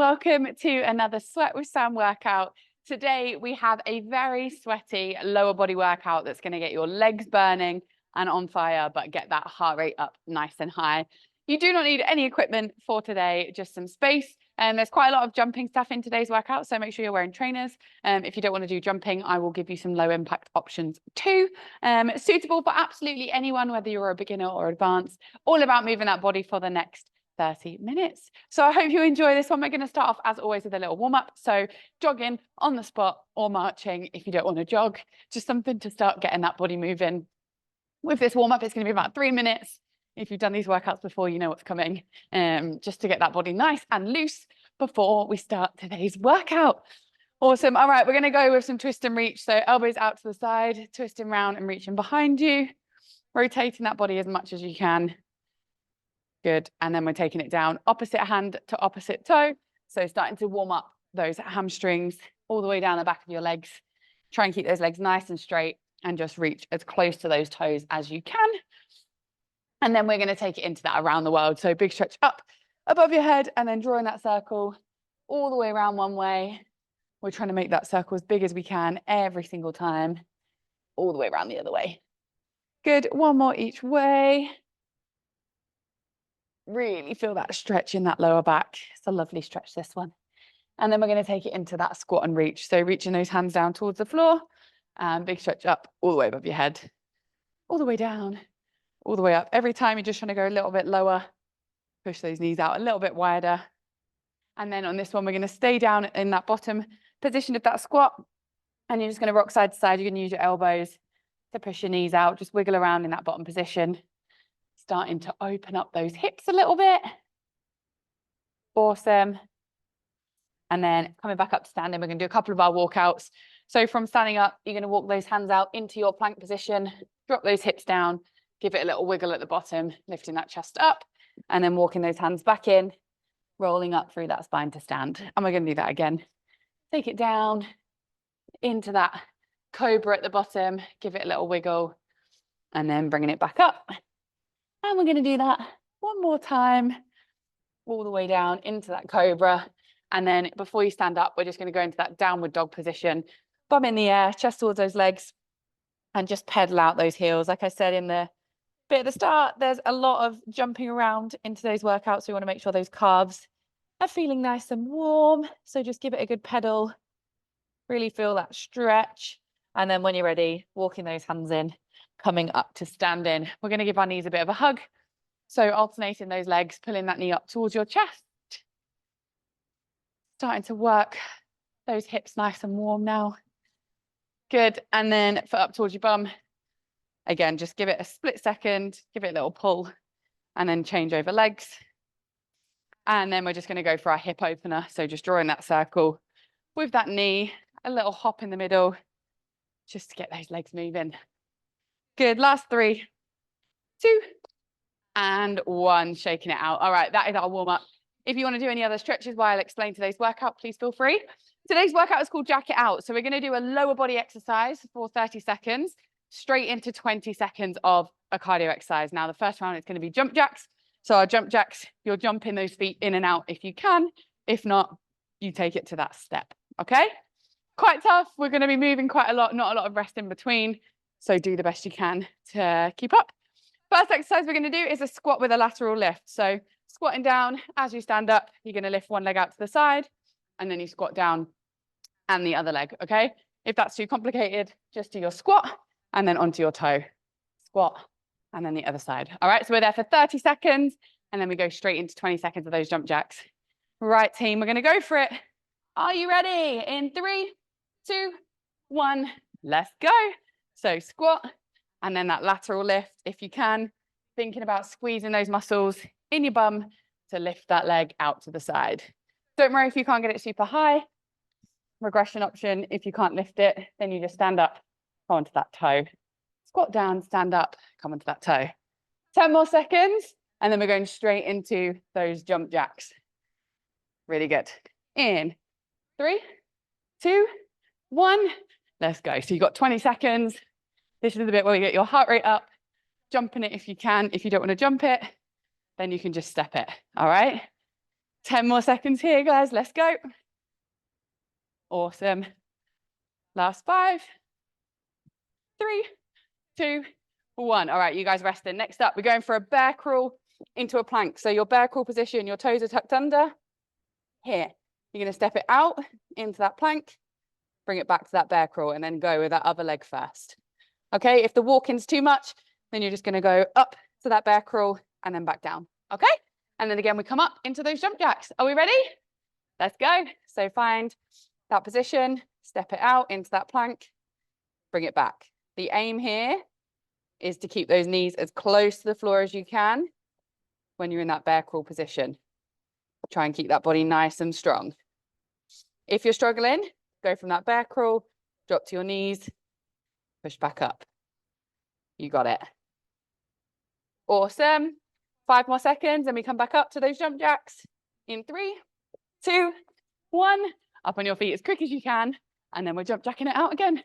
welcome to another Sweat with Sam workout. Today we have a very sweaty lower body workout that's going to get your legs burning and on fire, but get that heart rate up nice and high. You do not need any equipment for today, just some space. And there's quite a lot of jumping stuff in today's workout, so make sure you're wearing trainers. If you don't want to do jumping, I will give you some low impact options too. Suitable for absolutely anyone, whether you're a beginner or advanced. All about moving that body for the next 30 minutes. So I hope you enjoy this one. We're going to start off as always with a little warm up. So jogging on the spot or marching if you don't want to jog, just something to start getting that body moving. With this warm up, it's going to be about 3 minutes. If you've done these workouts before, you know what's coming, just to get that body nice and loose before we start today's workout. Awesome. All right, we're going to go with some twist and reach. So elbows out to the side, twisting round and reaching behind you, rotating that body as much as you can. Good. And then we're taking it down, opposite hand to opposite toe. So starting to warm up those hamstrings all the way down the back of your legs. Try and keep those legs nice and straight and just reach as close to those toes as you can. And then we're going to take it into that around the world. So big stretch up above your head and then drawing that circle all the way around one way. We're trying to make that circle as big as we can every single time, all the way around the other way. Good. One more each way. Really feel that stretch in that lower back. It's a lovely stretch, this one. And then we're going to take it into that squat and reach. So reaching those hands down towards the floor and big stretch up all the way above your head, all the way down, all the way up. Every time you're just trying to go a little bit lower, push those knees out a little bit wider. And then on this one, we're going to stay down in that bottom position of that squat. And you're just going to rock side to side. You're going to use your elbows to push your knees out. Just wiggle around in that bottom position. Starting to open up those hips a little bit. Awesome. And then coming back up to standing, we're going to do a couple of our walkouts. So from standing up, you're going to walk those hands out into your plank position, drop those hips down, give it a little wiggle at the bottom, lifting that chest up, and then walking those hands back in, rolling up through that spine to stand. And we're going to do that again. Take it down into that cobra at the bottom, give it a little wiggle, and then bringing it back up. And we're going to do that one more time, all the way down into that cobra. And then before you stand up, we're just going to go into that downward dog position, bum in the air, chest towards those legs, and just pedal out those heels. Like I said in the bit at the start, there's a lot of jumping around into those workouts. So we want to make sure those calves are feeling nice and warm. So just give it a good pedal, really feel that stretch. And then when you're ready, walking those hands in, coming up to standing. We're going to give our knees a bit of a hug. So alternating those legs, pulling that knee up towards your chest. Starting to work those hips nice and warm now. Good. And then foot up towards your bum. Again, just give it a split second, give it a little pull, and then change over legs. And then we're just going to go for our hip opener. So just drawing that circle with that knee, a little hop in the middle, just to get those legs moving. Good. Last 3, 2, and 1. Shaking it out. All right, that is our warm up. If you want to do any other stretches while I explain today's workout, please feel free. Today's workout is called Jack It Out. So we're going to do a lower body exercise for 30 seconds, straight into 20 seconds of a cardio exercise. Now, the first round is going to be jump jacks. So our jump jacks, you're jumping those feet in and out if you can. If not, you take it to that step. Okay? Quite tough. We're going to be moving quite a lot, not a lot of rest in between. So do the best you can to keep up. First exercise we're going to do is a squat with a lateral lift. So squatting down as you stand up, you're going to lift one leg out to the side and then you squat down and the other leg. Okay. If that's too complicated, just do your squat and then onto your toe. Squat and then the other side. All right. So we're there for 30 seconds and then we go straight into 20 seconds of those jump jacks. Right, team, we're going to go for it. Are you ready? In 3, 2, 1, let's go. So squat, and then that lateral lift, if you can, thinking about squeezing those muscles in your bum to lift that leg out to the side. Don't worry if you can't get it super high. Regression option, if you can't lift it, then you just stand up, come onto that toe. Squat down, stand up, come onto that toe. 10 more seconds, and then we're going straight into those jump jacks. Really good. In 3, 2, 1, let's go. So you've got 20 seconds. This is the bit where you get your heart rate up, jumping it if you can. If you don't want to jump it, then you can just step it. All right. 10 more seconds here, guys. Let's go. Awesome. Last 5, 3, 2, 1. All right, you guys resting. Next up, we're going for a bear crawl into a plank. So your bear crawl position, your toes are tucked under. Here, you're going to step it out into that plank, bring it back to that bear crawl, and then go with that other leg first. Okay, if the walking's too much, then you're just going to go up to that bear crawl and then back down. Okay, and then again, we come up into those jump jacks. Are we ready? Let's go. So find that position, step it out into that plank, bring it back. The aim here is to keep those knees as close to the floor as you can when you're in that bear crawl position. Try and keep that body nice and strong. If you're struggling, go from that bear crawl, drop to your knees, push back up. You got it. Awesome. 5 more seconds and we come back up to those jump jacks in 3, 2, 1. Up on your feet as quick as you can. And then we're jump jacking it out again.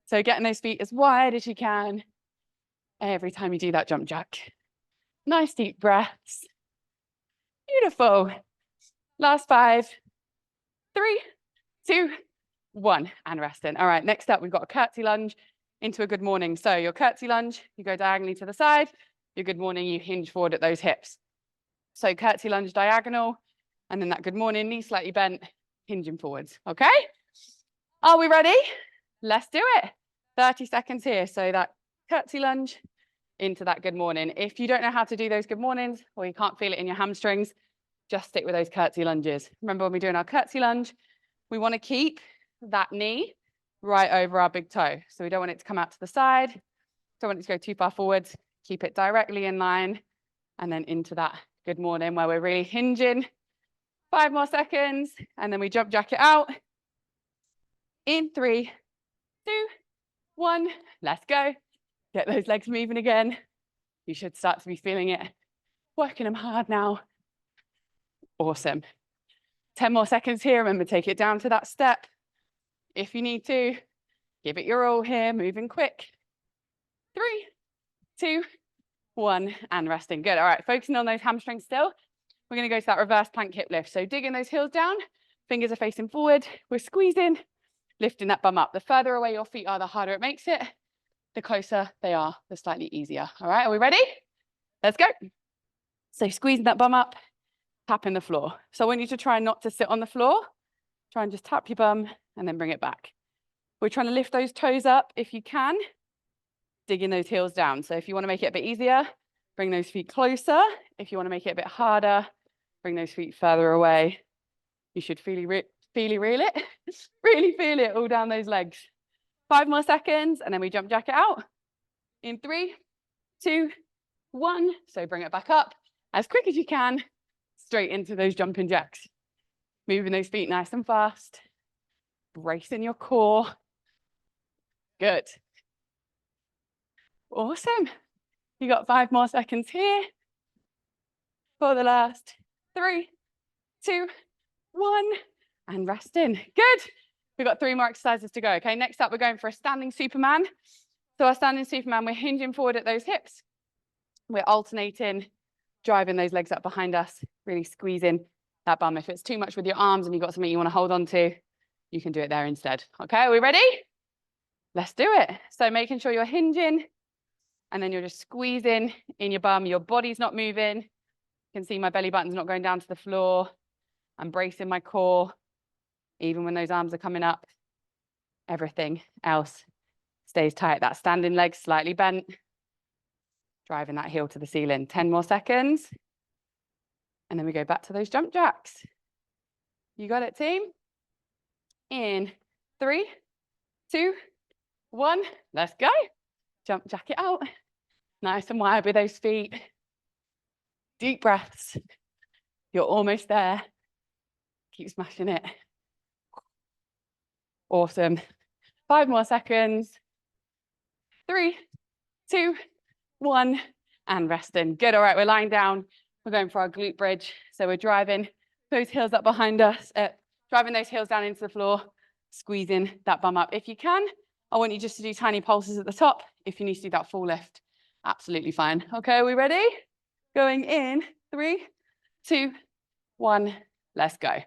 So getting those feet as wide as you can every time you do that jump jack. Nice deep breaths. Beautiful. Last 5, 3, 2, 1. And resting. All right, next up, we've got a curtsy lunge into a good morning. So your curtsy lunge, you go diagonally to the side. Your good morning, you hinge forward at those hips. So curtsy lunge diagonal, and then that good morning, knee slightly bent, hinging forwards. Okay? Are we ready? Let's do it. 30 seconds here. So that curtsy lunge into that good morning. If you don't know how to do those good mornings or you can't feel it in your hamstrings, just stick with those curtsy lunges. Remember when we're doing our curtsy lunge, we want to keep that knee right over our big toe. So we don't want it to come out to the side. Don't want it to go too far forwards. Keep it directly in line and then into that good morning where we're really hinging. 5 more seconds and then we jump jack it out. In 3, 2, 1. Let's go. Get those legs moving again. You should start to be feeling it. Working them hard now. Awesome. 10 more seconds here. Remember, take it down to that step. If you need to, give it your all here, moving quick. 3, 2, 1, and resting. Good. All right, focusing on those hamstrings still. We're going to go to that reverse plank hip lift. So digging those heels down, fingers are facing forward. We're squeezing, lifting that bum up. The further away your feet are, the harder it makes it. The closer they are, the slightly easier. All right, are we ready? Let's go. So squeezing that bum up, tapping the floor. So I want you to try not to sit on the floor. Try and just tap your bum and then bring it back. We're trying to lift those toes up if you can, digging those heels down. So if you want to make it a bit easier, bring those feet closer. If you want to make it a bit harder, bring those feet further away. You should really feel it all down those legs. 5 more seconds, and then we jump jack it out. In 3, 2, 1. So bring it back up as quick as you can, straight into those jumping jacks. Moving those feet nice and fast. Bracing your core. Good. Awesome. You got 5 more seconds here. For the last 3, 2, 1. And resting. Good. We've got 3 more exercises to go. Okay, next up, we're going for a standing Superman. So our standing Superman, we're hinging forward at those hips. We're alternating, driving those legs up behind us, really squeezing that bum. If it's too much with your arms and you've got something you want to hold on to, you can do it there instead. Okay, are we ready? Let's do it. So making sure you're hinging and then you're just squeezing in your bum. Your body's not moving. You can see my belly button's not going down to the floor. I'm bracing my core. Even when those arms are coming up, everything else stays tight. That standing leg slightly bent, driving that heel to the ceiling. 10 more seconds. And then we go back to those jump jacks. You got it, team? In 3, 2, 1. Let's go. Jump jack it out. Nice and wide with those feet. Deep breaths. You're almost there. Keep smashing it. Awesome. 5 more seconds. 3, 2, 1, and resting. Good. All right, we're lying down. We're going for our glute bridge. So we're driving those heels up behind us, driving those heels down into the floor, squeezing that bum up. If you can, I want you just to do tiny pulses at the top. If you need to do that full lift, absolutely fine. Okay, are we ready? Going in 3, 2, 1, Let's go.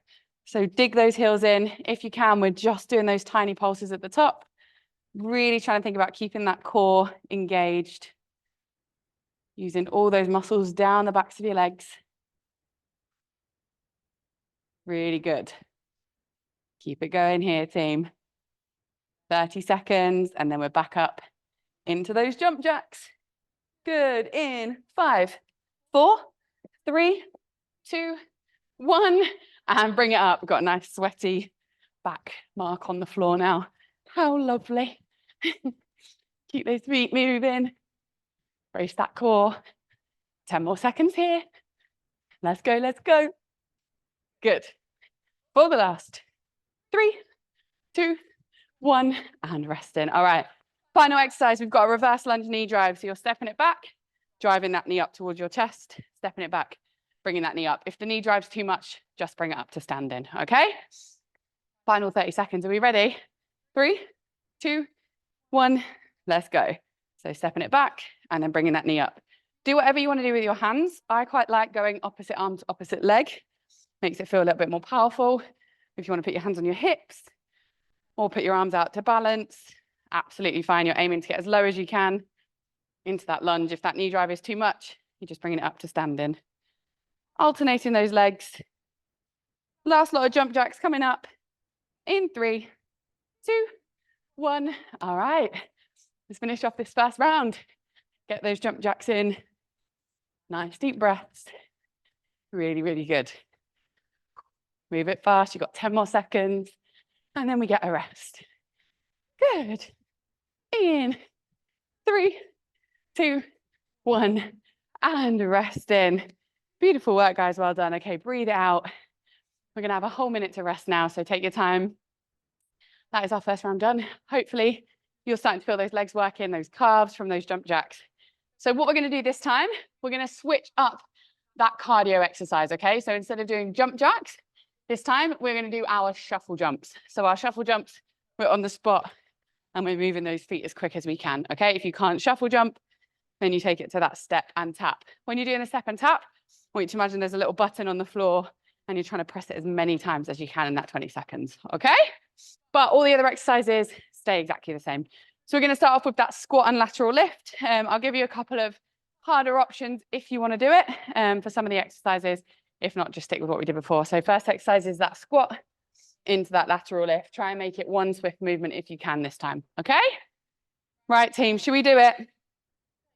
So dig those heels in. If you can, we're just doing those tiny pulses at the top. Really trying to think about keeping that core engaged. Using all those muscles down the backs of your legs. Really good. Keep it going here, team. 30 seconds, and then we're back up into those jump jacks. Good. In 5, 4, 3, 2, 1, and bring it up. We've got a nice sweaty back mark on the floor now. How lovely. Keep those feet moving. Brace that core. 10 more seconds here. Let's go, let's go. Good. For the last 3, 2, 1, and resting. All right. Final exercise, we've got a reverse lunge knee drive. So you're stepping it back, driving that knee up towards your chest, stepping it back, bringing that knee up. If the knee drives too much, just bring it up to standing, okay? Final 30 seconds. Are we ready? 3, 2, 1, let's go. So stepping it back and then bringing that knee up. Do whatever you want to do with your hands. I quite like going opposite arm to opposite leg. Makes it feel a little bit more powerful. If you want to put your hands on your hips or put your arms out to balance, absolutely fine. You're aiming to get as low as you can into that lunge. If that knee drive is too much, you're just bringing it up to standing. Alternating those legs. Last lot of jump jacks coming up in 3, 2, 1. All right, let's finish off this first round. Get those jump jacks in. Nice deep breaths. Really, really good. Move it fast. You've got 10 more seconds. And then we get a rest. Good. In 3, 2, 1. And rest in. Beautiful work, guys. Well done. Okay, breathe it out. We're going to have a whole minute to rest now. So take your time. That is our first round done. Hopefully, you're starting to feel those legs working, those calves from those jump jacks. So what we're going to do this time, we're going to switch up that cardio exercise, okay? So instead of doing jump jacks, this time we're going to do our shuffle jumps. So our shuffle jumps, we're on the spot and we're moving those feet as quick as we can, okay? If you can't shuffle jump, then you take it to that step and tap. When you're doing a step and tap, I want you to imagine there's a little button on the floor and you're trying to press it as many times as you can in that 20 seconds, okay? But all the other exercises stay exactly the same. So we're going to start off with that squat and lateral lift. I'll give you a couple of harder options if you want to do it for some of the exercises. If not, just stick with what we did before. So first exercise is that squat into that lateral lift. Try and make it one swift movement if you can this time, okay? Right, team, should we do it?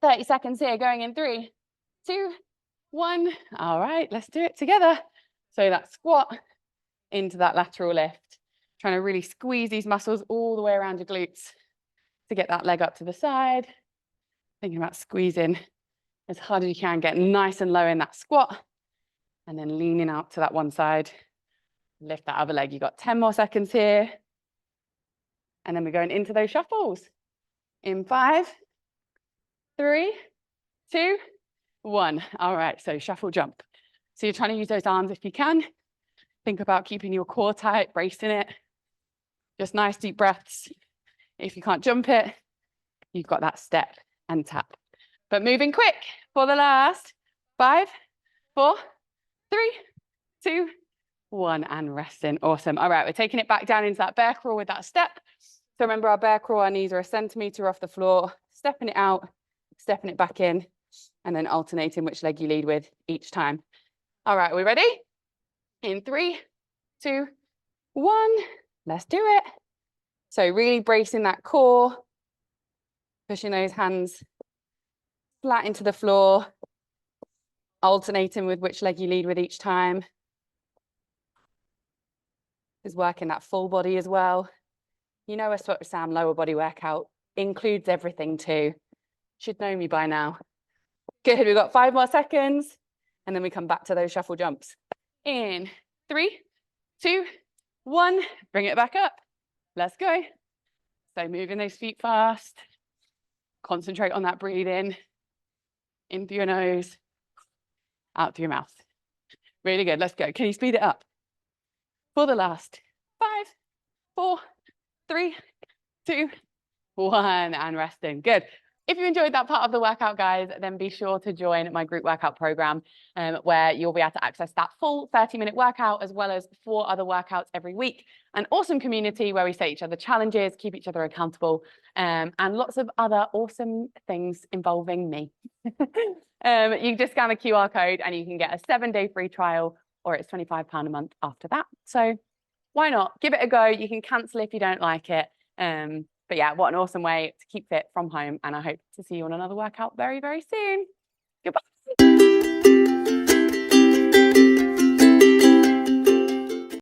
30 seconds here, going in 3, 2, 1. All right, let's do it together. So that squat into that lateral lift. Trying to really squeeze these muscles all the way around your glutes to get that leg up to the side. Thinking about squeezing as hard as you can, get nice and low in that squat, and then leaning out to that one side. Lift that other leg. You've got 10 more seconds here. And then we're going into those shuffles. In 5, 3, 2, 1. All right, so shuffle jump. So you're trying to use those arms if you can. Think about keeping your core tight, bracing it. Just nice deep breaths. If you can't jump it, you've got that step and tap. But moving quick for the last 5, 4, 3, 2, 1, and resting. Awesome. All right, we're taking it back down into that bear crawl with that step. So remember our bear crawl, our knees are a centimeter off the floor, stepping it out, stepping it back in, and then alternating which leg you lead with each time. All right, are we ready? In 3, 2, 1, let's do it. So really bracing that core, pushing those hands flat into the floor, alternating with which leg you lead with each time. Is working that full body as well. You know, a sort of Sam lower body workout includes everything too. Should know me by now. Good, we've got 5 more seconds. And then we come back to those shuffle jumps. In 3, 2, 1, bring it back up. Let's go. So moving those feet fast. Concentrate on that breathing. In through your nose, out through your mouth. Really good, let's go. Can you speed it up? For the last 5, 4, 3, 2, 1, and resting. Good. If you enjoyed that part of the workout, guys, then be sure to join my group workout program, where you'll be able to access that full 30-minute workout, as well as 4 other workouts every week. An awesome community where we set each other challenges, keep each other accountable, and lots of other awesome things involving me. You can just scan the QR code and you can get a 7-day free trial, or it's £25 a month after that. So why not? Give it a go. You can cancel if you don't like it. But yeah, what an awesome way to keep fit from home. And I hope to see you on another workout very, very soon. Goodbye.